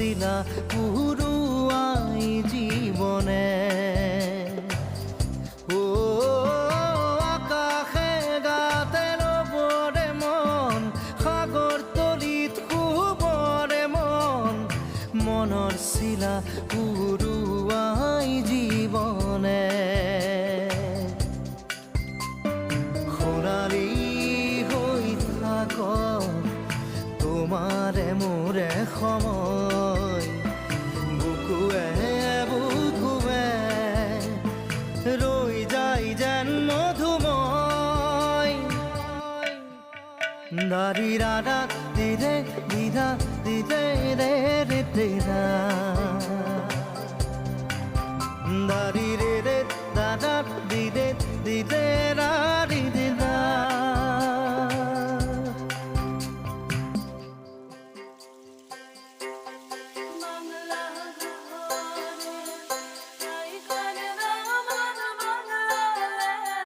শিলা পুৰুয়াই জীবনে ও আকাশে গাতে লবৰে মন সাগৰ তলিত শুবৰে মন মনৰ শিলা পুৰুয়াই জীবনে খোৰালি হৈ থাক তোমাৰে মোৰে সময় বুকুৱে বুকুৱে ৰই যাই যেন মধুময় দাৰি ৰাধা দিদে দিদা দিদে ৰে ৰে দিদা দাৰি ৰে ৰে দাদা দিদে দিদে ৰা